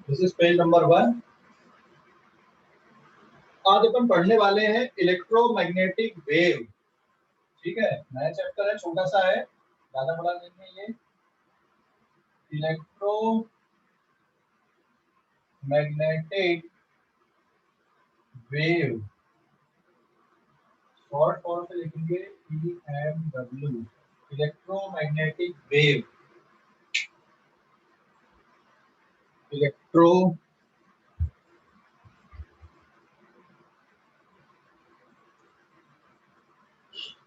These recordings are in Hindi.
This is page number 1। आज अपन पढ़ने वाले हैं इलेक्ट्रोमैग्नेटिक वेव। ठीक है, नया चैप्टर है, छोटा सा है, ज्यादा बड़ा नहीं है ये। इलेक्ट्रोमैग्नेटिक वेव, शॉर्ट फॉर्म से लिखेंगे EMW, electromagnetic wave. Electro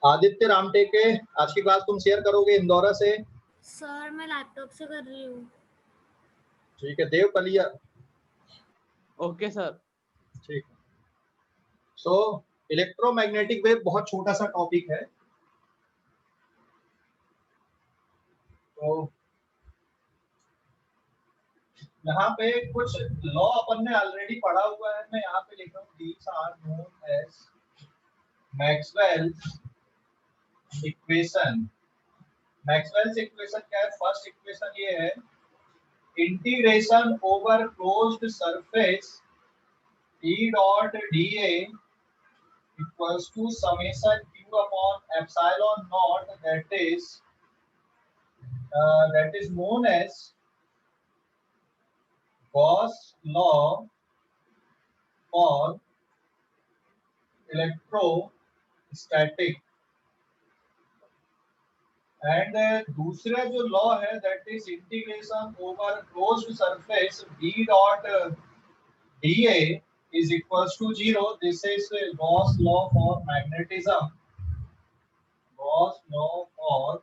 Aditya Ramteke, आज की क्लास तुम शेयर करोगे इंदौरा से? सर मैं लैपटॉप से कर रही हूँ। ठीक है, देव पलिया। Okay sir. ठीक है। सो इलेक्ट्रोमैग्नेटिक वेव बहुत छोटा सा टॉपिक है। तो यहाँ पे कुछ लॉ अपन ने ऑलरेडी पढ़ा हुआ है, मैं यहाँ पे लिख रहा हूँ these are known as Maxwell's equation. Maxwell's equation क्या है? फर्स्ट इक्वेशन ये है, integration over closed surface E dot dA equals to summation Q upon epsilon naught, that is known as Gauss law for electrostatic। And दूसरा जो लॉ है that is integration over closed surface B dot dA is equals to 0। This is Gauss law for magnetism। Gauss law for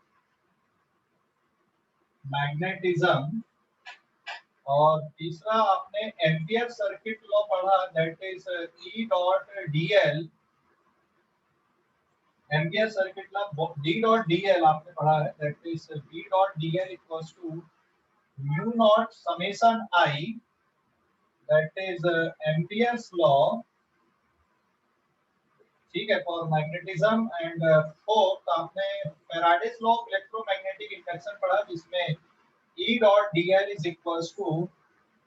magnetism। और तीसरा आपने एम्पियर सर्किट लॉ पढ़ा, that is E dot dl। Ampere circuit law D dot dl आपने पढ़ा है, that is B dot dl equals to mu not summation I, that is ampere's law. ठीक है, फॉर मैग्नेटिज्म। एंड फोर्थ आपने Faraday's law of electromagnetic induction पढ़ा, जिसमें E dot dl is equals to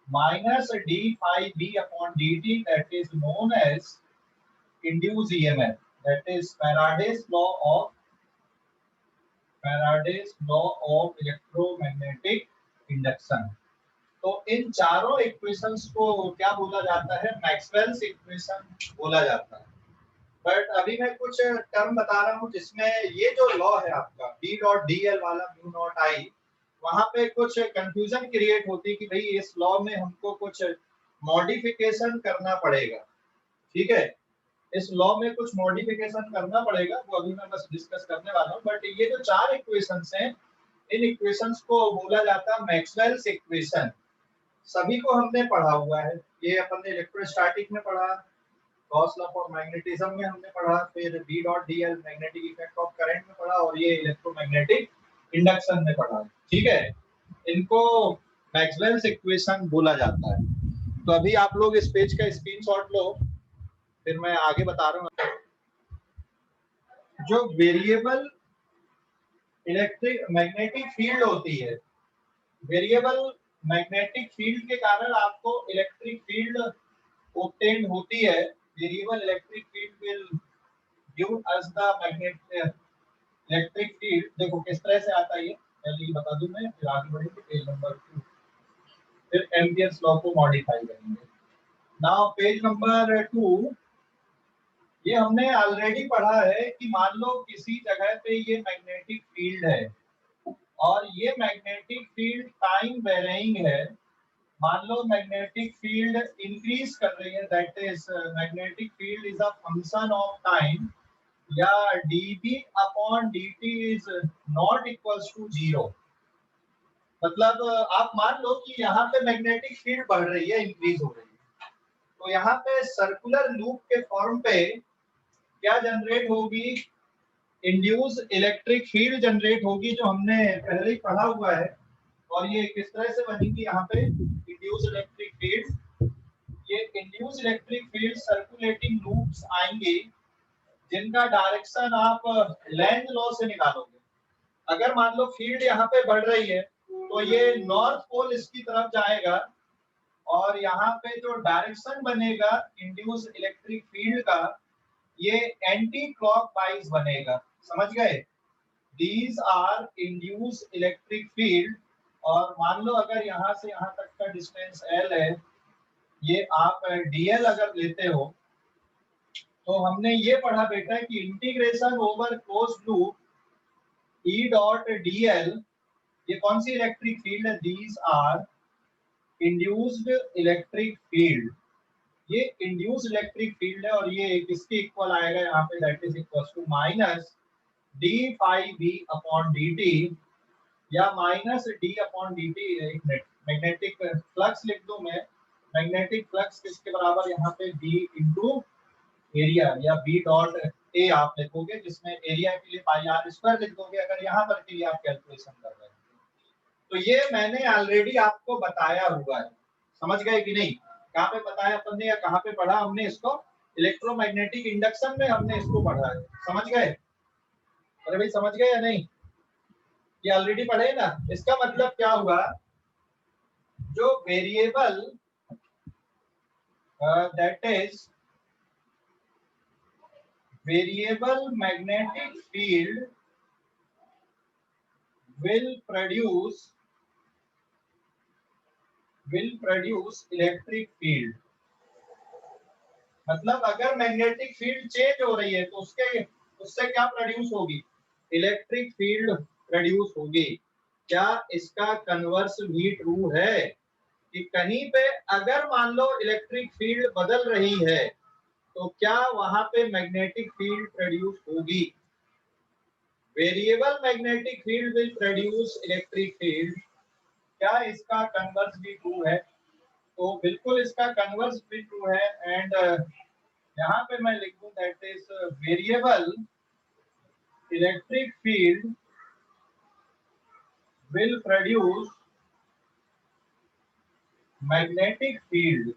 minus d phi b upon dt, that is known as induced EMF, that is Faraday's law of electromagnetic induction। तो इन चारों इक्वेशंस को क्या बोला जाता है? मैक्सवेल्स इक्वेशन बोला जाता है। बट अभी मैं कुछ टर्म बता रहा हूँ जिसमें ये जो लॉ है आपका B डॉट dl वाला म्यू नॉट I, वहां पे कुछ कंफ्यूजन क्रिएट होती है कि भाई इस लॉ में हमको कुछ मॉडिफिकेशन करना पड़ेगा। ठीक है, इस लॉ में कुछ मॉडिफिकेशन करना पड़ेगा, वो अभी मैं बस डिस्कस करने वाला हूँ। बट ये जो चार इक्वेशंस हैं, इन इक्वेशंस को बोला जाता है मैक्सवेल्स इक्वेशन। सभी को हमने पढ़ा हुआ है, ये अपन ने इलेक्ट्रोस्टैटिक में पढ़ा, गॉस लॉ फॉर मैग्नेटिज्म में हमने पढ़ा, फिर B dot dl magnetic effect of current में पढ़ा, और ये इलेक्ट्रोमैग्नेटिक इंडक्शन में पढ़ा। ठीक है, इनको मैक्सवेल्स इक्वेशन बोला जाता है। तो अभी आप लोग इस पेज का स्क्रीनशॉट लो, फिर मैं आगे बता रहा हूँ। जो वेरिएबल इलेक्ट्रिक मैग्नेटिक फील्ड होती है, वेरिएबल मैग्नेटिक फील्ड के कारण आपको इलेक्ट्रिक फील्ड ऑब्टेन होती है। Variable electric field will give us the magnetic electric field. देखो किस तरह से आता है ये, पहले ये बता दूं मैं, फिर आगे बढ़ेंगे पेज नंबर 2, फिर एम्पियर्स लॉ को मॉडिफाई करेंगे। नाउ पेज नंबर 2, ये हमने ऑलरेडी पढ़ा है कि मान लो किसी जगह पे ये मैग्नेटिक फील्ड है और ये मैग्नेटिक फील्ड टाइम वेरिंग है। मान लो मैग्नेटिक फील्ड इंक्रीज कर रही है, that is magnetic field is a function of time, या dB upon dt is not equals to 0। मतलब आप मान लो कि यहाँ पे मैग्नेटिक फील्ड बढ़ रही है, इंक्रीज हो रही है, तो यहाँ पे सर्कुलर लूप के फॉर्म पे क्या जनरेट होगी? इंड्यूस इलेक्ट्रिक फील्ड जनरेट होगी, जो हमने पहले ही पढ़ा हुआ है। और ये किस तरह से बनेगी? यहाँ पे इंड्यूस इलेक्ट्रिक फील्ड, ये induce electric field circulating loops आएंगे, जिनका डायरेक्शन आप लेंज लॉ से निकालोगे। अगर मान लो फील्ड यहाँ पे बढ़ रही है, तो ये नॉर्थ पोल इसकी तरफ जाएगा, और यहाँ पे जो डायरेक्शन बनेगा इंड्यूस इलेक्ट्रिक फील्ड का, ये एंटी क्लॉकवाइज बनेगा। समझ गए? These are induce electric field. और मान लो अगर यहाँ से यहाँ तक का डिस्टेंस L है, ये आप dl अगर लेते हो, तो हमने ये पढ़ा बेटा कि integration over closed loop E dot dl, ये कौन सी इलेक्ट्रिक फील्ड है? These are induced electric field. ये इंड्यूस्ड इलेक्ट्रिक फील्ड है और ये किसके इक्वल आएगा यहाँ पे? That is equal to minus D phi B upon D t, या minus d upon D t. Magnetic flux लिख दूं मैं, मैग्नेटिक फ्लक्स किसके बराबर यहाँ पे? बी इंटू एरिया, या बी डॉट ए आप लिखोगे, जिसमें एरिया के लिए पाई आर स्क्वायर लिख दोगे अगर यहाँ पर के लिए आप कैलकुलेशन कर रहे हैं। तो ये मैंने ऑलरेडी आपको बताया हुआ है। समझ गए कि नहीं? कहाँ पे बताया अपन ने या कहाँ पे पढ़ा हमने इसको? इलेक्ट्रोमैग्नेटिक इंडक्शन में हमने इसको पढ़ा है। समझ गए? अरे भाई समझ गए या नहीं? ये ऑलरेडी पढ़े ना। इसका मतलब क्या हुआ? जो variable that is variable magnetic field will produce electric field. मतलब अगर मैग्नेटिक फील्ड चेंज हो रही है तो उससे क्या प्रोड्यूस होगी? इलेक्ट्रिक फील्ड प्रोड्यूस होगी। क्या इसका कन्वर्स भी ट्रू है कि कहीं पे अगर मान लो इलेक्ट्रिक फील्ड बदल रही है तो क्या वहां पे मैग्नेटिक फील्ड प्रोड्यूस होगी? Variable magnetic field will produce electric field. क्या इसका कन्वर्स भी ट्रू है? तो बिल्कुल इसका कन्वर्स भी ट्रू है। एंड यहाँ पे मैं लिख दूं that is variable electric field will produce magnetic field.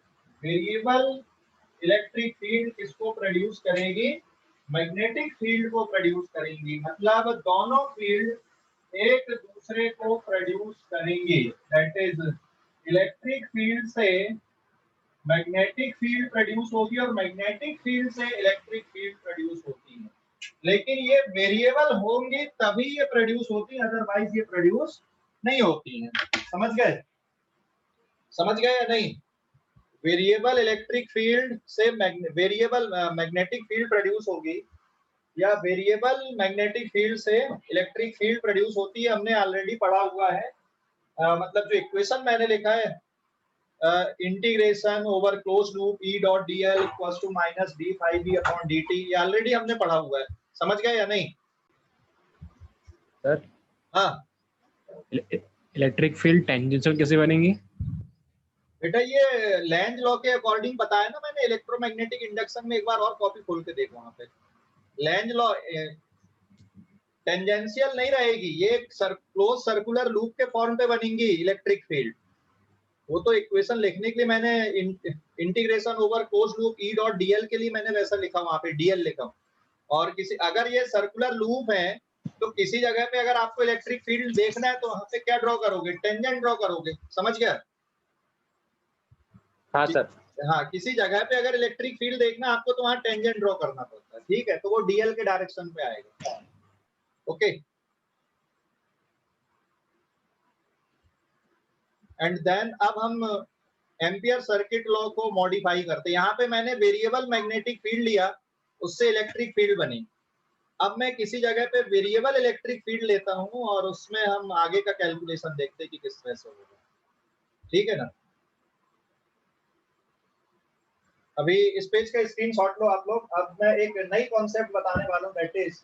Variable electric field किसको प्रोड्यूस करेगी? मैग्नेटिक फील्ड को प्रोड्यूस करेंगी। मतलब दोनों फील्ड एक दूसरे को प्रोड्यूस करेंगे। दैट इज इलेक्ट्रिक फील्ड से मैग्नेटिक फील्ड प्रोड्यूस होगी और मैग्नेटिक फील्ड से इलेक्ट्रिक फील्ड प्रोड्यूस होती है। लेकिन ये वेरिएबल होंगी तभी ये प्रोड्यूस होती है, अदरवाइज ये प्रोड्यूस नहीं होती है। समझ गए? समझ गए या नहीं? वेरिएबल इलेक्ट्रिक फील्ड से वेरिएबल मैग्नेटिक फील्ड प्रोड्यूस होगी या वेरिएबल मैग्नेटिक फील्ड से इलेक्ट्रिक फील्ड प्रोड्यूस होती है, हमने ऑलरेडी पढ़ा हुआ है। मतलब जो इक्वेशन मैंने लिखा है, integration over close loop E dot D L equals to minus D phi B upon D T, ये ऑलरेडी हमने पढ़ा हुआ है। समझ गए या नहीं? सर हाँ इलेक्ट्रिक फील्ड टेंजेंशियल कैसे बनेंगी? बेटा ये लैंज लॉ के अकॉर्डिंग बताया ना मैंने। इलेक्ट्रोमैग्नेटिक इंडक्शन में एक बार और कॉपी खोल के देखो, वहां पे लैंज लॉ टेंजेंशियल नहीं रहेगी, ये क्लोज सर्कुलर लूप के फॉर्म पे बनेंगी इलेक्ट्रिक फील्ड। वो तो इक्वेशन लिखने के लिए मैंने integration over close loop E dot DL के लिए मैंने वैसा लिखा, वहां पे डीएल लिखा। और किसी अगर ये सर्कुलर लूप है तो किसी जगह पे अगर आपको इलेक्ट्रिक फील्ड देखना है तो वहां पे क्या ड्रॉ करोगे? टेंजेंट ड्रॉ करोगे। समझ गया? हाँ सर। हाँ, किसी जगह पे अगर इलेक्ट्रिक फील्ड देखना आपको तो वहां टेंजेंट ड्रॉ करना पड़ता है। ठीक है? तो वो डीएल के डायरेक्शन पे आएगा। ओके। एंड देन अब हम एम्पियर सर्किट लॉ को मॉडिफाई करते हैं। यहाँ पे मैंने वेरिएबल मैग्नेटिक फील्ड लिया, उससे इलेक्ट्रिक फील्ड बनी। अब मैं किसी जगह पे वेरिएबल इलेक्ट्रिक फील्ड लेता हूँ और उसमें हम आगे का कैलकुलेशन देखते हैं कि किस तरह से होगा। ठीक है ना? अभी इस पेज का स्क्रीनशॉट लो आप लोग। अब मैं एक नई कॉन्सेप्ट बताने वाला हूँ, that is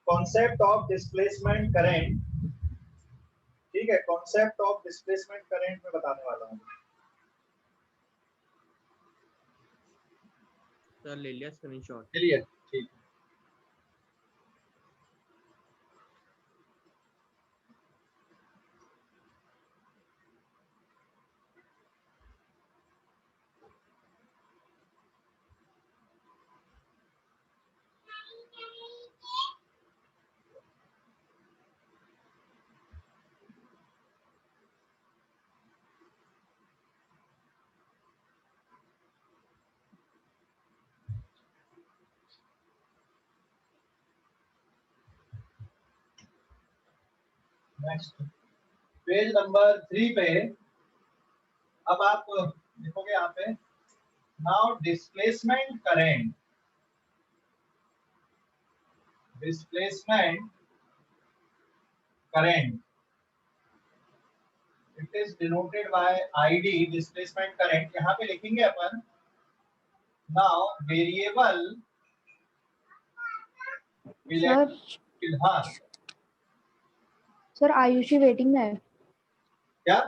concept of displacement current. ठीक है? कॉन्सेप्ट ऑफ डिस्प्लेसमेंट करंट में बताने वाला हूँ। सर ले लिया स्क्रीनशॉट। चलिए ठीक है। नेक्स्ट पेज नंबर 3 पे अब आप देखोगे यहाँ पे now displacement current it is denoted by ID displacement current. यहाँ पे लिखेंगे अपन नाउ वेरिएबल हाँ सर आयुषी वेटिंग में है। क्या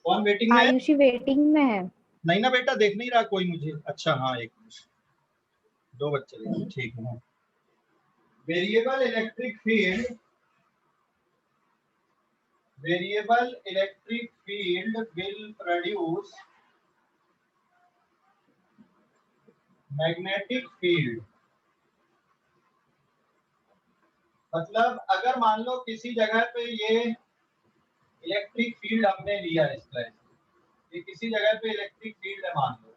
कौन वेटिंग में है? आयुषी वेटिंग में है। नहीं ना बेटा, देख नहीं रहा कोई मुझे। अच्छा हाँ, एक मिनट, 2 बच्चे ठीक है। Variable electric field will produce magnetic field. मतलब अगर मान लो किसी जगह पे ये इलेक्ट्रिक फील्ड हमने लिया इस तरह से, ये किसी जगह पे इलेक्ट्रिक फील्ड है, मान लो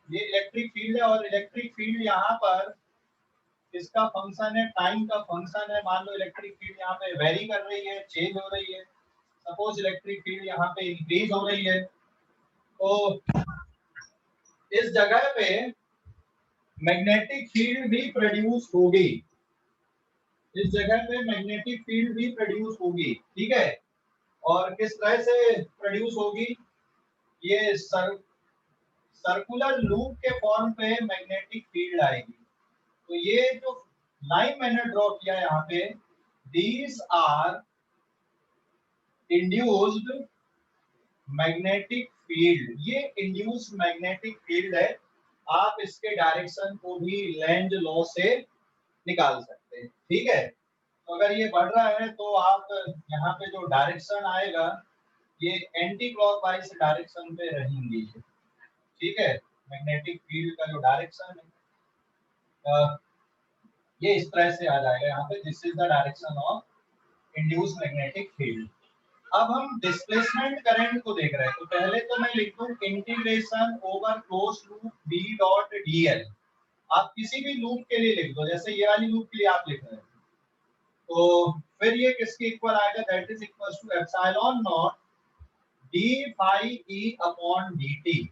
ये इलेक्ट्रिक फील्ड है, और इलेक्ट्रिक फील्ड यहाँ पर इसका फंक्शन है, टाइम का फंक्शन है। मान लो इलेक्ट्रिक फील्ड यहाँ पे वेरी कर रही है, चेंज हो रही है। सपोज इलेक्ट्रिक फील्ड यहाँ पे इंक्रीज हो रही है, तो इस जगह पे मैग्नेटिक फील्ड भी प्रोड्यूस होगी, इस जगह पे मैग्नेटिक फील्ड भी प्रोड्यूस होगी, ठीक है। और किस तरह से प्रोड्यूस होगी? ये सर्कुलर लूप के फॉर्म पे मैग्नेटिक फील्ड आएगी। तो ये जो लाइन मैंने ड्रॉ किया यहाँ पे, these are induced magnetic field, ये इंड्यूस्ड मैग्नेटिक फील्ड है। आप इसके डायरेक्शन को भी लेंज लॉ से निकाल सकते हैं, ठीक है। तो अगर ये बढ़ रहा है तो आप यहाँ पे जो डायरेक्शन आएगा ये एंटी क्लॉकवाइज डायरेक्शन पे रहेंगी, ठीक है। मैग्नेटिक फील्ड का जो डायरेक्शन है ये इस तरह से आ जाएगा यहाँ पे, this is the direction of induced magnetic field. अब हम डिस्प्लेसमेंट करंट को देख रहे हैं, तो पहले तो मैं लिख दूं integration over closed loop B dot dl। आप किसी भी लूप के लिए लिख दो, जैसे ये वाली लूप के लिए आप लिख रहे हैं, तो फिर ये किसके इक्वल आएगा? That is equal to epsilon not d phi e upon dt।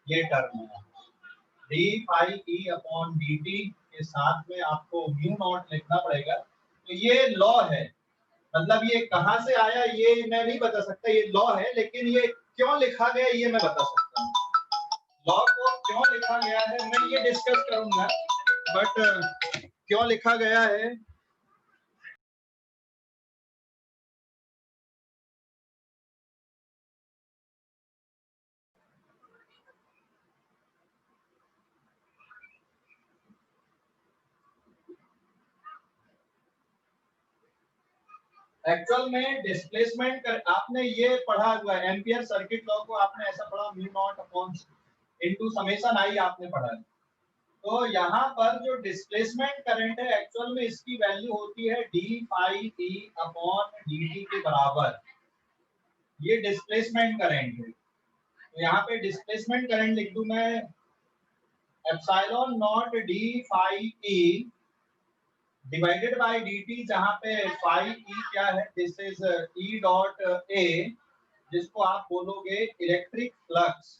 ये टर्म है d phi e upon dt के साथ में आपको म्यू नॉट लिखना पड़ेगा। तो ये लॉ है, मतलब ये कहां से आया ये मैं नहीं बता सकता, ये लॉ है, लेकिन ये क्यों लिखा गया ये मैं बता सकता हूँ। लॉ को क्यों लिखा गया है मैं ये डिस्कस करूंगा, बट क्यों लिखा गया है एक्चुअल में डिस्प्लेसमेंट कर, आपने ये पढ़ा हुआ है एम्पियर सर्किट लॉ को, आपने ऐसा पढ़ा mu naught upon into summation I आपने पढ़ा है। तो यहाँ पर जो डिस्प्लेसमेंट करंट है एक्चुअल में इसकी वैल्यू होती है d phi e upon dt के बराबर, ये डिस्प्लेसमेंट करंट है। तो यहाँ पे डिस्प्लेसमेंट करंट लिख दूं मैं epsilon not d phi e divided by dt, जहां पे phi e क्या है? This is e dot a, जिसको आप बोलोगे इलेक्ट्रिक फ्लक्स,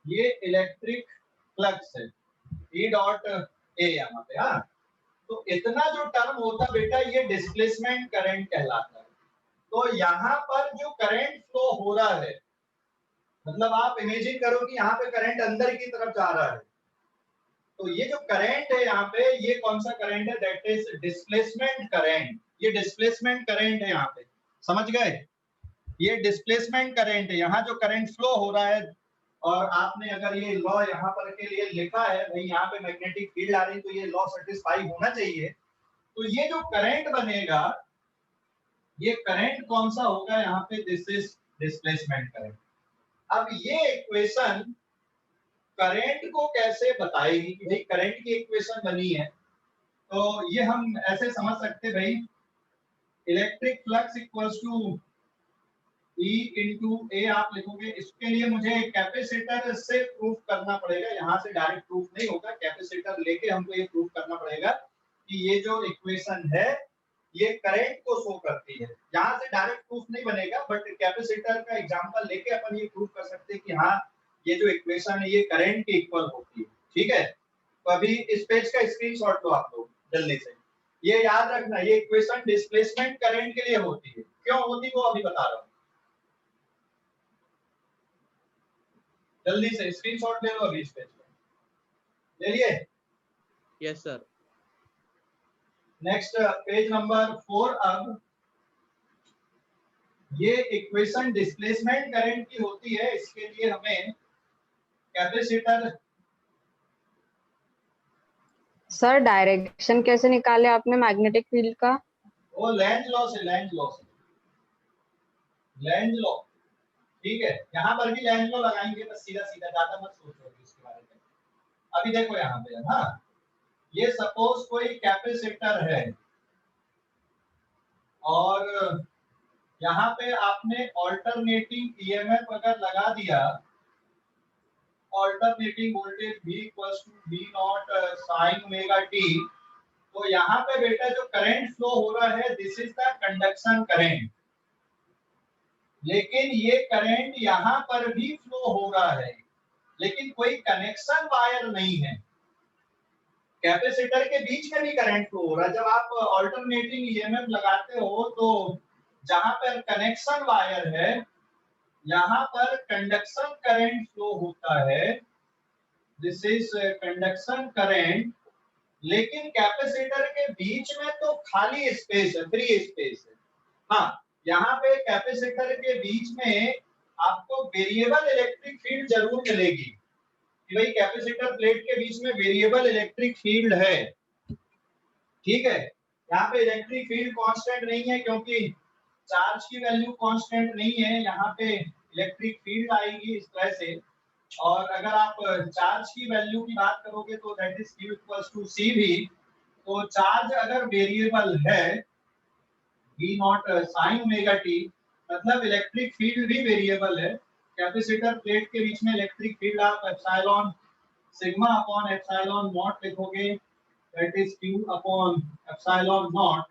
ये इलेक्ट्रिक फ्लक्स है e डॉट a यहाँ पे। हाँ, तो इतना जो टर्म होता बेटा ये डिस्प्लेसमेंट करंट कहलाता है। तो यहाँ पर जो करंट फ्लो हो रहा है, मतलब आप इमेजिन करो कि यहाँ पे करंट अंदर की तरफ जा रहा है, तो ये जो करंट है यहाँ पे ये कौन सा करंट है? That is displacement current. ये डिस्प्लेसमेंट करंट है यहाँ पे, समझ गए? ये डिस्प्लेसमेंट करंट है, यहाँ जो करंट फ्लो हो रहा है। और आपने अगर ये लॉ यहाँ पर के लिए लिखा है भाई यहाँ पे मैग्नेटिक फील्ड आ रही है तो ये लॉ सेटिस्फाई होना चाहिए। तो ये जो करंट बनेगा ये करंट कौन सा होगा यहाँ पे? This is displacement current. अब ये इक्वेशन करंट को कैसे बताएगी कि भाई करंट की इक्वेशन बनी है, तो ये हम ऐसे समझ सकते भाई electric flux equals to E into A आप लिखोगे। इसके लिए मुझे कैपेसिटर से प्रूफ करना पड़ेगा, यहाँ से डायरेक्ट प्रूफ नहीं होगा, कैपेसिटर लेके हमको ये प्रूफ करना पड़ेगा कि ये जो इक्वेशन है ये करंट को शो करती है। यहाँ से डायरेक्ट प्रूफ नहीं बनेगा, बट कैपेसिटर का एग्जांपल लेके अपन ये प्रूफ कर सकते हैं कि हाँ ये जो इक्वेशन है ये करंट के इक्वल होती है। ठीक है, तो अभी इस पेज का स्क्रीनशॉट लो आप लोग जल्दी से। ये याद रखना, ये इक्वेशन डिस्प्लेसमेंट करंट के लिए होती है। क्यों होती वो अभी बता रहा हूँ, जल्दी से स्क्रीनशॉट ले लो अभी इस पेज पे। ले लिए? Yes sir. Next page number 4। अब ये इक्वेशन डिस्प्लेसमेंट करंट की होती है, इसके लिए हमें कैपेसिटर। सर डायरेक्शन कैसे निकाले आपने मैग्नेटिक फील्ड का? वो लेंज लॉ से, लेंज लॉ। ठीक है, यहाँ पर भी लेंज लॉ लगाएंगे, बस सीधा सीधा, ज्यादा मत सोचो इसके बारे में। अभी देखो यहाँ पे, हाँ ये सपोज कोई कैपेसिटर है और यहाँ पे आपने ऑल्टरनेटिंग ईएमएफ अगर लगा दिया, alternating voltage V equals to V not sine omega t, तो यहाँ पे बेटा जो करंट फ्लो हो रहा है this is the conduction current. लेकिन ये करंट यहाँ पर भी फ्लो हो रहा है, लेकिन कोई कनेक्शन वायर नहीं है। कैपेसिटर के बीच में भी करंट फ्लो हो रहा है। जब आप ऑल्टरनेटिंग ईएमएफ लगाते हो तो जहां पर कनेक्शन वायर है यहाँ पर कंडक्शन करंट फ्लो होता है, दिस इज कंडक्शन करंट। लेकिन कैपेसिटर के बीच में तो खाली स्पेस है, फ्री स्पेस है। हाँ, यहाँ पे कैपेसिटर के बीच में आपको वेरिएबल इलेक्ट्रिक फील्ड जरूर मिलेगी कि भाई कैपेसिटर प्लेट के बीच में वेरिएबल इलेक्ट्रिक फील्ड है। ठीक है, यहाँ पे इलेक्ट्रिक फील्ड कांस्टेंट नहीं है क्योंकि चार्ज की वैल्यू कांस्टेंट नहीं है, यहाँ पे इलेक्ट्रिक फील्ड आएगी इस तरह से। और अगर आप चार्ज की वैल्यू की बात करोगे तो that is Q equals to CV। तो चार्ज अगर वेरिएबल है V not sine omega t, मतलब इलेक्ट्रिक फील्ड भी वेरिएबल है। कैपेसिटर प्लेट के बीच में इलेक्ट्रिक फील्ड आप epsilon sigma upon epsilon naught लिखोगे, that is Q upon epsilon naught.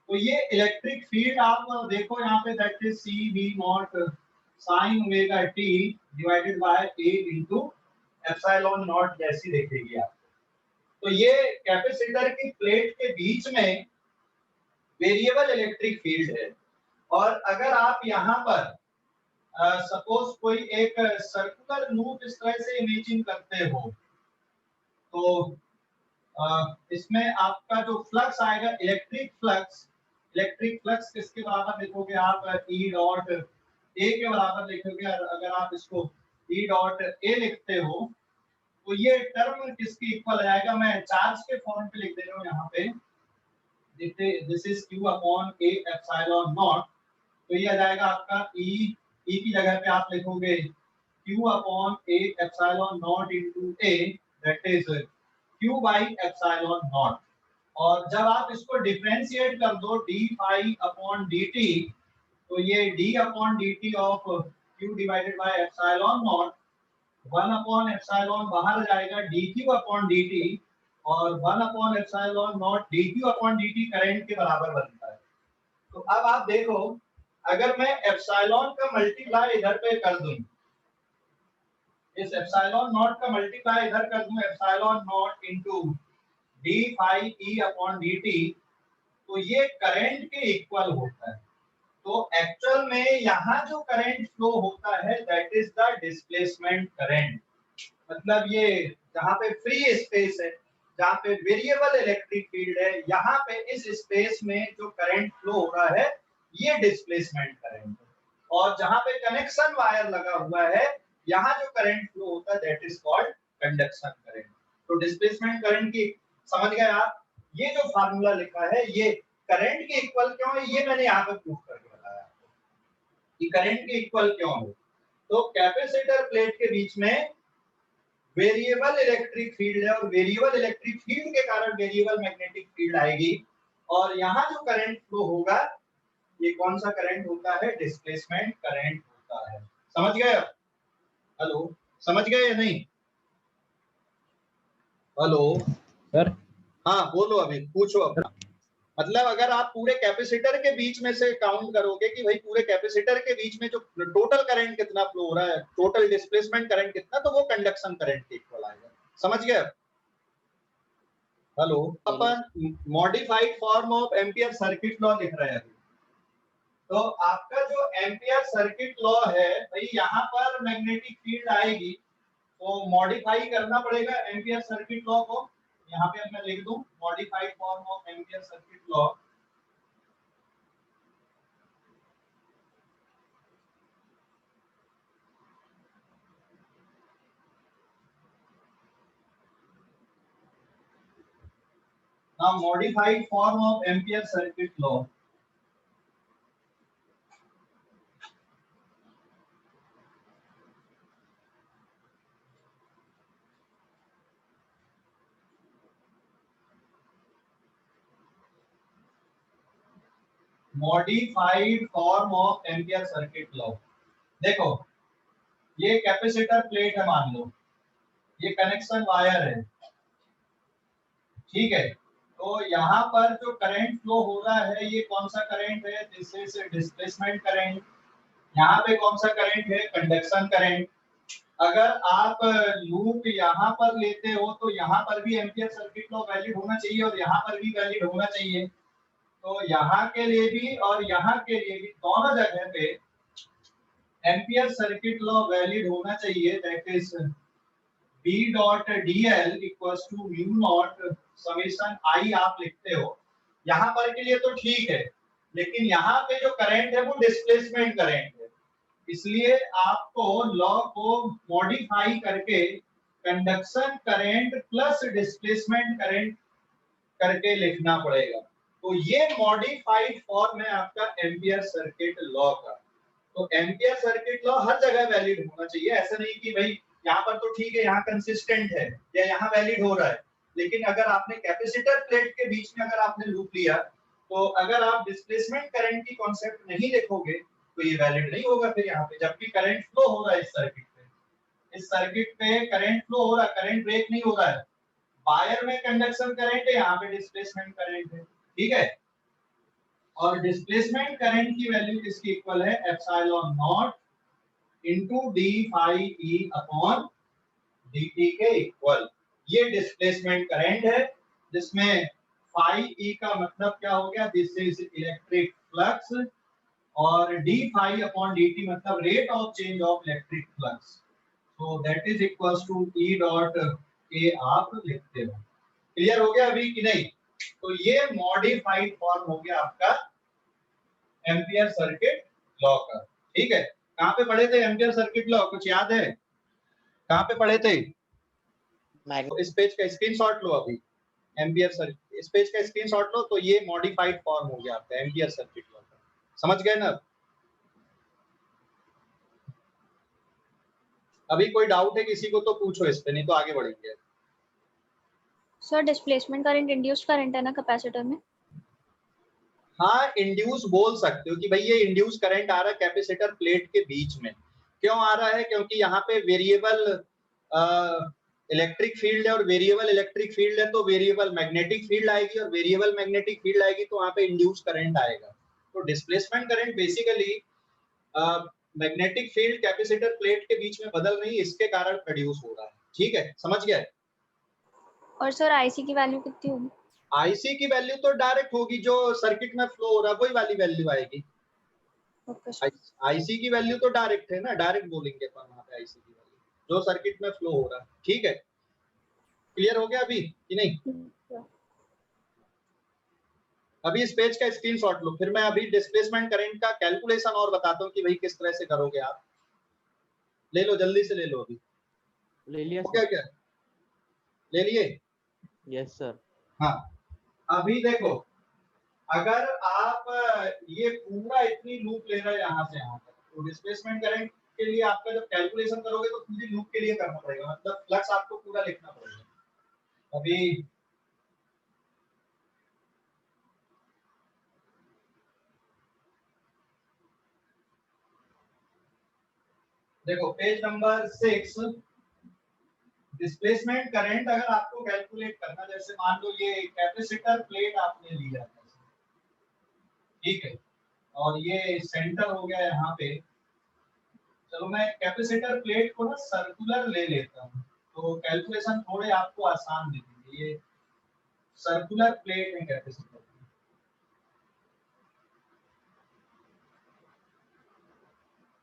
तो ये इलेक्ट्रिक फील्ड आप देखो यहाँ पे, that is CV naught sine omega t divided by a into epsilon naught जैसी देखेगी आप। तो ये कैपेसिटर की प्लेट के बीच में वेरिएबल इलेक्ट्रिक फील्ड है। और अगर आप यहाँ पर सपोज कोई एक सर्कुलर लूप इस तरह से इमेजिन करते हो तो इसमें आपका जो फ्लक्स आएगा इलेक्ट्रिक फ्लक्स किसके बराबर लिखोगे आप? E डॉट A के बराबर लिखोगे। अगर आप इसको E डॉट A लिखते हो तो ये टर्म किसकी इक्वल आएगा? मैं चार्ज के फॉर्म पे लिख दे रहा हूँ यहाँ पे, this is Q upon A epsilon naught. तो ये आ जाएगा आपका E की जगह पे आप लिखोगे Q upon A epsilon not into A, that is Q by epsilon not. और जब आप इसको डिफरेंशिएट कर दो d फाई अपॉन dt, तो ये d upon dt of Q divided by epsilon not, 1 upon epsilon बाहर जाएगा dq अपॉन dt, और 1 upon epsilon not dq upon dt current के बराबर बनता है। तो अब आप देखो, अगर मैं एप्सिलॉन का मल्टीप्लाई इधर पे कर दूं, इस एप्सिलॉन नॉट का मल्टीप्लाई इधर कर दूं, epsilon not into d phi e upon dt, तो ये करंट के इक्वल होता है। तो एक्चुअल में यहाँ जो करंट फ्लो होता है that is the displacement current. मतलब ये जहाँ पे फ्री स्पेस है, जहाँ पे वेरिएबल इलेक्ट्रिक फील्ड है, यहाँ पे इस स्पेस में जो करंट फ्लो हो रहा है ये डिस्प्लेसमेंट करंट है। और जहाँ पे कनेक्शन वायर लगा हुआ है यहाँ जो करंट फ्लो होता है that is called conduction current. तो डिस्प्लेसमेंट करंट की समझ गए आप? ये जो फार्मूला लिखा है ये करंट के इक्वल क्यों है ये मैंने यहाँ पे प्रूफ करके बताया कि करंट के इक्वल क्यों है। तो कैपेसिटर प्लेट के बीच में वेरिएबल इलेक्ट्रिक फील्ड है और वेरिएबल इलेक्ट्रिक फील्ड के कारण वेरिएबल मैग्नेटिक फील्ड आएगी, और यहाँ जो करंट फ्लो होगा ये कौन सा करंट होता है? डिस्प्लेसमेंट करंट होता है। समझ गए? हेलो, समझ गए या नहीं? हेलो, सर हाँ बोलो, अभी पूछो अपना। मतलब अगर आप पूरे कैपेसिटर के बीच में से काउंट करोगे कि भाई पूरे कैपेसिटर के बीच में जो टोटल करंट कितना फ्लो हो रहा है, टोटल डिस्प्लेसमेंट करंट कितना, तो वो कंडक्शन करंट के इक्वल आएगा। समझ गए? Hello, upon modified form of ampere circuit law लिख रहे हैं अभी। तो आपका जो एम्पियर सर्किट लॉ है भाई, यहाँ पर मैग्नेटिक फील्ड आएगी तो मॉडिफाई करना पड़ेगा एम्पियर सर्किट लॉ को। यहाँ पे मैं लिख दूं modified form of ampere circuit law. Now modified form of ampere circuit law. Modified form of ampere circuit law. देखो, ये कैपेसिटर प्लेट है, मान लो ये कनेक्शन वायर है, ठीक है। तो यहाँ पर जो करंट फ्लो हो रहा है ये कौन सा करंट है? This is displacement current. यहाँ पे कौन सा करंट है? Conduction current. अगर आप लूप यहाँ पर लेते हो तो यहाँ पर भी एम्पियर सर्किट लॉ वैलिड होना चाहिए और यहाँ पर भी वैलिड होना चाहिए। तो यहाँ के लिए भी और यहाँ के लिए भी दोनों जगह पे एम्पियर सर्किट लॉ वैलिड होना चाहिए। That is B dot DL equals to mu not summation I आप लिखते हो। यहाँ पर के लिए तो ठीक है, लेकिन यहाँ पे जो करंट है वो डिस्प्लेसमेंट करंट है, इसलिए आपको लॉ को मॉडिफाई करके conduction current plus displacement current करके लिखना पड़ेगा। तो ये मॉडिफाइड फॉर्म है आपका एम्पियर सर्किट लॉ का। तो एम्पियर सर्किट लॉ हर जगह वैलिड होना चाहिए। ऐसा नहीं कि भाई यहाँ पर तो ठीक है, यहाँ कंसिस्टेंट है या यहाँ वैलिड हो रहा है, लेकिन अगर आपने कैपेसिटर प्लेट के बीच में अगर आपने लूप लिया तो अगर आप डिस्प्लेसमेंट करंट की कॉन्सेप्ट नहीं देखोगे तो ये वैलिड नहीं होगा फिर यहाँ पे। जबकि करंट फ्लो हो रहा है इस सर्किट पे करंट फ्लो हो रहा है, करंट ब्रेक नहीं हो रहा है। वायर में कंडक्शन करंट है, यहाँ पे डिस्प्लेसमेंट करंट है, ठीक है। और डिस्प्लेसमेंट करंट की वैल्यू किसकी इक्वल है? Epsilon not into D phi E upon dt के इक्वल। ये डिस्प्लेसमेंट करंट है जिसमें फाई ई का मतलब क्या हो गया? दिस इज इलेक्ट्रिक फ्लक्स, और डी फाई अपॉन dt मतलब rate of change of electric flux. So that is equals to E dot A आप लिखते हो। क्लियर हो गया अभी कि नहीं? तो ये मॉडिफाइड फॉर्म हो गया आपका एम्पियर सर्किट लॉ का, ठीक है। कहाँ पे पढ़े थे एम्पियर सर्किट लॉ? कुछ याद है कहाँ पे पढ़े थे? इस पेज का स्क्रीनशॉट लो अभी, एम्पियर सर्किट, इस पेज का स्क्रीनशॉट लो। तो ये मॉडिफाइड फॉर्म हो गया आपका एम्पियर सर्किट लॉ का। समझ गए ना? अभी कोई डाउट है किसी को तो पूछो इस पे, नहीं तो आगे बढ़ेंगे। Sir displacement current induced current है ना कैपेसिटर में? हाँ, इंड्यूस बोल सकते हो कि भाई ये इंड्यूस करंट आ रहा है कैपेसिटर प्लेट के बीच में। क्यों आ रहा है? क्योंकि यहाँ पे वेरिएबल इलेक्ट्रिक फील्ड है, और वेरिएबल इलेक्ट्रिक फील्ड है तो वेरिएबल मैग्नेटिक फील्ड आएगी, और वेरिएबल मैग्नेटिक फील्ड आएगी तो वहाँ पे इंड्यूस करंट आएगा। तो displacement current basically magnetic field capacitor plate के बीच में बदल रही है, इसके कारण प्रोड्यूस हो रहा है, ठीक है। समझ गए? और सर आईसी की वैल्यू कितनी होगी? आईसी की वैल्यू तो डायरेक्ट होगी, जो सर्किट में फ्लो हो रहा है वही वाली वैल्यू आएगी। Okay sir. आईसी की वैल्यू तो डायरेक्ट है ना, डायरेक्ट बोलेंगे अपन वहां पे आईसी की वैल्यू जो सर्किट में फ्लो हो रहा है, ठीक है। क्लियर हो गया अभी कि नहीं? अभी इस पेज का स्क्रीनशॉट लो, फिर मैं अभी डिस्प्लेसमेंट करंट का कैलकुलेशन और बताता हूँ कि भाई किस तरह से करोगे आप। ले लो, जल्दी से ले लो अभी। ले लिया हो गया सर? क्या? ले लिए? Yes sir. हाँ, अभी देखो, अगर आप ये पूरा इतनी लूप ले रहे हैं यहाँ से यहाँ तक, तो डिस्प्लेसमेंट करंट के लिए आपका जब कैलकुलेशन करोगे तो पूरी लूप के लिए करना पड़ेगा, मतलब फ्लक्स आपको पूरा लिखना पड़ेगा। अभी देखो पेज नंबर 6, डिस्प्लेसमेंट करंट अगर आपको कैलकुलेट करना, जैसे मान लो ये कैपेसिटर प्लेट आपने लिया, ठीक है, और ये सेंटर हो गया यहाँ पे। चलो मैं कैपेसिटर प्लेट को ना सर्कुलर ले लेता हूँ, तो कैलकुलेशन थोड़े आपको आसान दिखेंगे। ये सर्कुलर प्लेट है कैपेसिटर,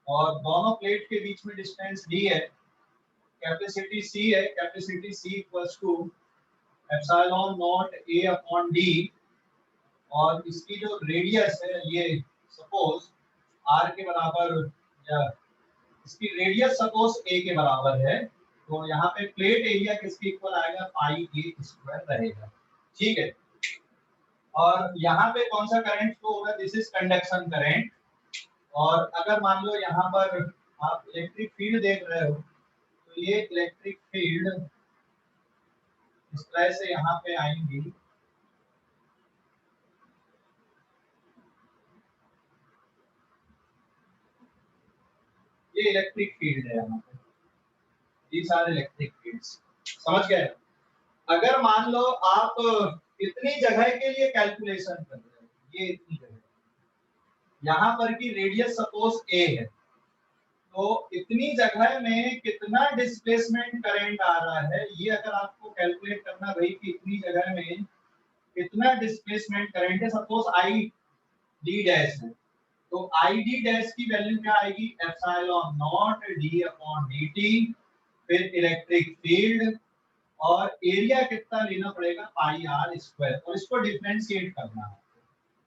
और दोनों प्लेट के बीच में डिस्टेंस डी है, कैपेसिटी सी है, capacity C equals to epsilon not A upon D, और इसकी जो रेडियस है ये सपोज आर के बराबर, या इसकी रेडियस सपोज ए के बराबर है, तो यहाँ पे प्लेट एरिया किसके इक्वल आएगा, पाई ए स्क्वायर रहेगा, ठीक है। और यहाँ पे कौन सा करंट फ्लो होगा, दिस इज कंडक्शन करंट। और अगर मान लो यहाँ पर आप इलेक्ट्रिक फील्ड देख रहे हो, तो ये इलेक्ट्रिक फील्ड इस तरह से यहाँ पे आएंगी, ये इलेक्ट्रिक फील्ड है यहाँ पे, ये सारे इलेक्ट्रिक फील्ड्स, समझ गए। अगर मान लो आप इतनी जगह के लिए कैलकुलेशन कर रहे हो, ये इतनी जगह, यहाँ पर की रेडियस सपोज ए है, तो इतनी जगह में कितना डिस्प्लेसमेंट करंट आ रहा है, ये अगर आपको कैलकुलेट करना भाई कि इतनी जगह में कितना डिस्प्लेसमेंट करंट है, सपोज आई डी डैश है, तो आई डी डैश की वैल्यू क्या आएगी, epsilon not D upon D T, फिर इलेक्ट्रिक फील्ड, और एरिया कितना लेना पड़ेगा, पाई आर स्क्वायर, और इसको डिफरेंशिएट करना है।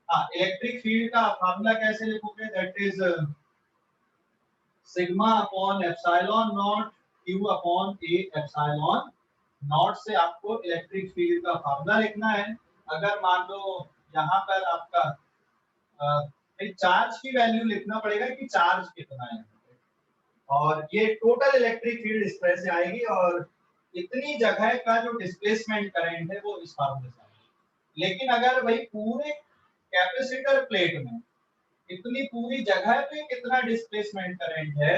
हाँ, इलेक्ट्रिक फील्ड का फार्मूला कैसे लिखोगे, that is sigma upon epsilon not Q upon A epsilon not से आपको इलेक्ट्रिक फील्ड का फार्मूला लिखना है। अगर मान लो यहाँ पर आपका चार्ज की वैल्यू लिखना पड़ेगा कि चार्ज कितना है, और ये टोटल इलेक्ट्रिक फील्ड इस तरह से आएगी, और इतनी जगह का जो डिस्प्लेसमेंट करंट है वो इस फार्मूले से आएगा। लेकिन अगर भाई पूरे कैपेसिटर प्लेट में इतनी पूरी जगह पे कितना डिस्प्लेसमेंट करंट है,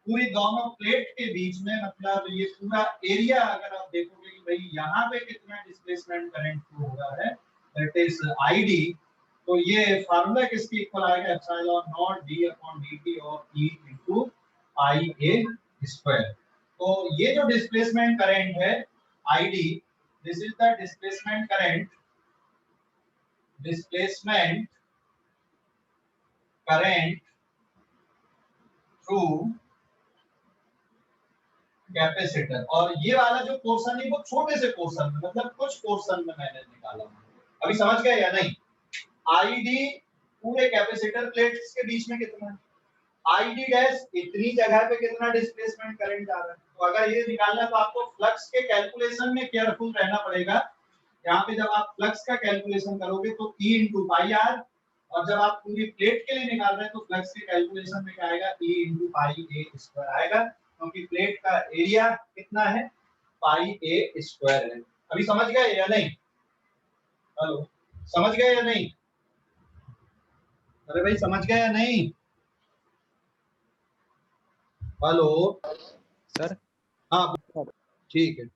पूरी दोनों प्लेट के बीच में, मतलब ये पूरा एरिया अगर आप देखोगे कि भाई यहाँ पे कितना डिस्प्लेसमेंट करंट फ्लो हो रहा है, दैट इज आईडी, तो ये फार्मूला किसके इक्वल आएगा, epsilon not D upon dt of E into pi a square. तो ये जो डिस्प्लेसमेंट करंट है id, this is the displacement current, displacement current through capacitor, और ये वाला जो पोर्शन है वो छोटे से पोर्शन में, मतलब कुछ पोर्शन में मैंने निकाला। अभी समझ गए या नहीं, आईडी पूरे कैपेसिटर प्लेट्स के बीच में कितना, आईडी डैश इतनी जगह पे कितना डिस्प्लेसमेंट करंट आ रहा है। तो अगर ये निकालना तो आपको फ्लक्स के कैलकुलेशन में केयरफुल रहना पड़ेगा। यहाँ पे जब आप फ्लक्स का कैलकुलेशन करोगे तो E इंटू पाई आर, और जब आप पूरी प्लेट के लिए निकाल रहे हैं तो फ्लक्स के कैलकुलेशन में क्या आएगा, E इंटू पाई ए स्क्वायर आएगा, क्योंकि प्लेट का एरिया कितना है, पाई ए स्क्वायर है। अभी समझ गए या नहीं, हेलो समझ गए या नहीं, अरे भाई समझ गए या नहीं, हेलो सर। हाँ ठीक है।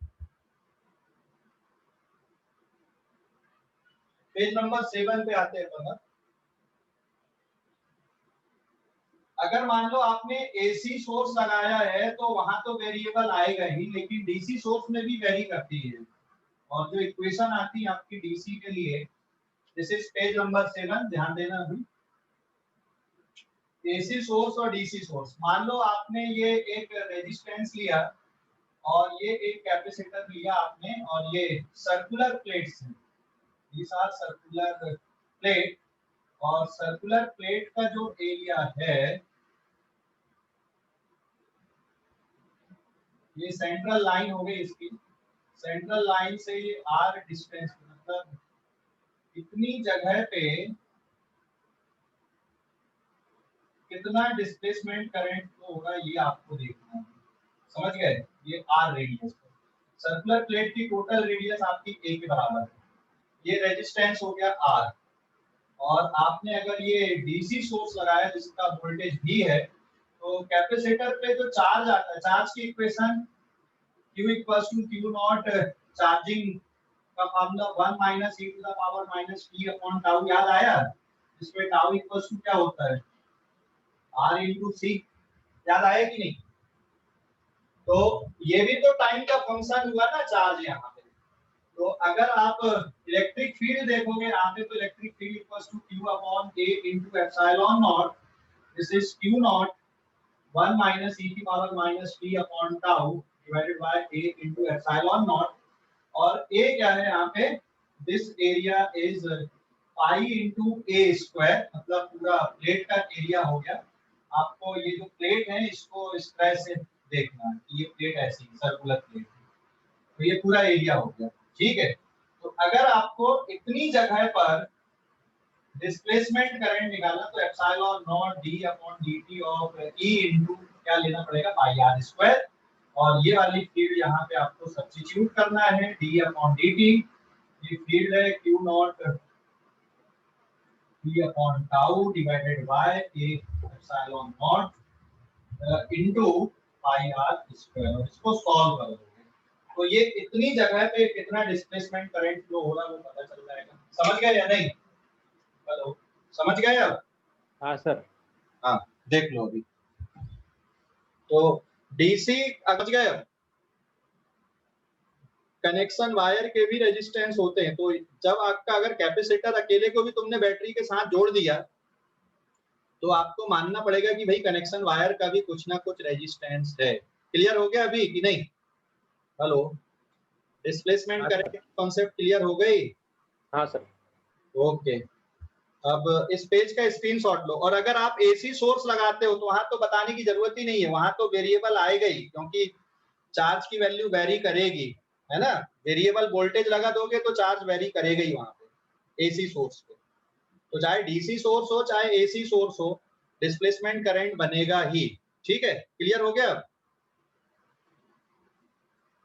पेज नंबर 7 पे आते हैं तो, अगर मान लो आपने एसी सोर्स लगाया है तो वहां तो वेरिएबल आएगा ही, लेकिन डीसी सोर्स में भी वेरी करती है, और जो इक्वेशन आती है आपकी डीसी के लिए, दिस इज पेज नंबर 7, ध्यान देना। अभी एसी सोर्स और डीसी सोर्स, मान लो आपने ये एक रेजिस्टेंस लिया और ये एक कैपेसिटर लिया आपने, और ये सर्कुलर प्लेट्स हैं, ये सारे सर्कुलर प्लेट, और सर्कुलर प्लेट का जो एरिया है, ये सेंट्रल लाइन हो गई इसकी, सेंट्रल लाइन से ये आर डिस्टेंस, मतलब इतनी जगह पे कितना डिस्प्लेसमेंट करंट फ्लो होगा ये आपको देखना है, समझ गए। ये आर रेडियस, सर्कुलर प्लेट की टोटल रेडियस आपकी ए के बराबर है, ये रेजिस्टेंस हो गया आर, और आपने अगर ये डीसी सोर्स लगाया जिसका वोल्टेज भी है, तो कैपेसिटर पे जो चार्ज आता है, चार्ज की equation Q equals to Q naught charging का formula 1 minus e to the power minus t upon tau याद आया, जिसमें टाउ इक्वल्स टू क्या होता है R इनटू C, याद आया कि नहीं? तो ये भी तो टाइम का फंक्शन हुआ ना चार्ज यहाँ पे। तो अगर आप इलेक्ट्रिक फील्ड देखोगे यहाँ पे, तो electric field equals to Q upon A into epsilon not, this is Q not 1 minus e की power minus t upon tau divided by A into epsilon not. और A क्या है यहाँ पे, this area is pi into A square, मतलब पूरा प्लेट का एरिया हो गया। आपको ये जो प्लेट है इसको इस तरह से देखना है कि ये प्लेट ऐसी सर्कुलर प्लेट है, तो ये पूरा एरिया हो गया, ठीक है। तो अगर आपको इतनी जगह पर डिस्प्लेसमेंट करंट निकालना, तो epsilon not d upon dt of E into क्या लेना पड़ेगा, पाई r स्क्वायर। और ये वाली फील्ड यहाँ पे आपको सब्स्टिट्यूट करना है d अपॉन dt, ये फील्ड है Q not d upon tau divided by A epsilon not into pi r square. और इसको सॉल्व करोगे तो ये इतनी जगह पे कितना डिस्प्लेसमेंट करंट फ्लो हो रहा है वो पता चल जाएगा। समझ गए या नहीं? हेलो, समझ गए अब? हाँ सर। हाँ, देख लो अभी। तो डीसी समझ गए अब? कनेक्शन वायर के भी रेजिस्टेंस होते हैं, तो जब आपका अगर कैपेसिटर अकेले को भी तुमने बैटरी के साथ जोड़ दिया, तो आपको मानना पड़ेगा कि भाई कनेक्शन वायर का भी कुछ ना कुछ रेजिस्टेंस है। क्लियर हो गया अभी कि नहीं? Hello, displacement current concept clear हो गई? हाँ सर। ओके, अब इस पेज का स्क्रीनशॉट लो। और अगर आप एसी सोर्स लगाते हो तो वहां तो बताने की जरूरत ही नहीं है, वहां तो वेरिएबल आएगा ही, क्योंकि चार्ज की वैल्यू वेरी करेगी, है ना। वेरिएबल वोल्टेज लगा दोगे तो चार्ज वेरी करेगा ही वहां पे एसी सोर्स पे। तो चाहे डीसी सोर्स हो चाहे एसी सोर्स हो, डिस्प्लेसमेंट करंट बनेगा ही। ठीक है, क्लियर हो गया?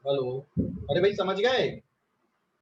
हेलो, अरे भाई समझ गए?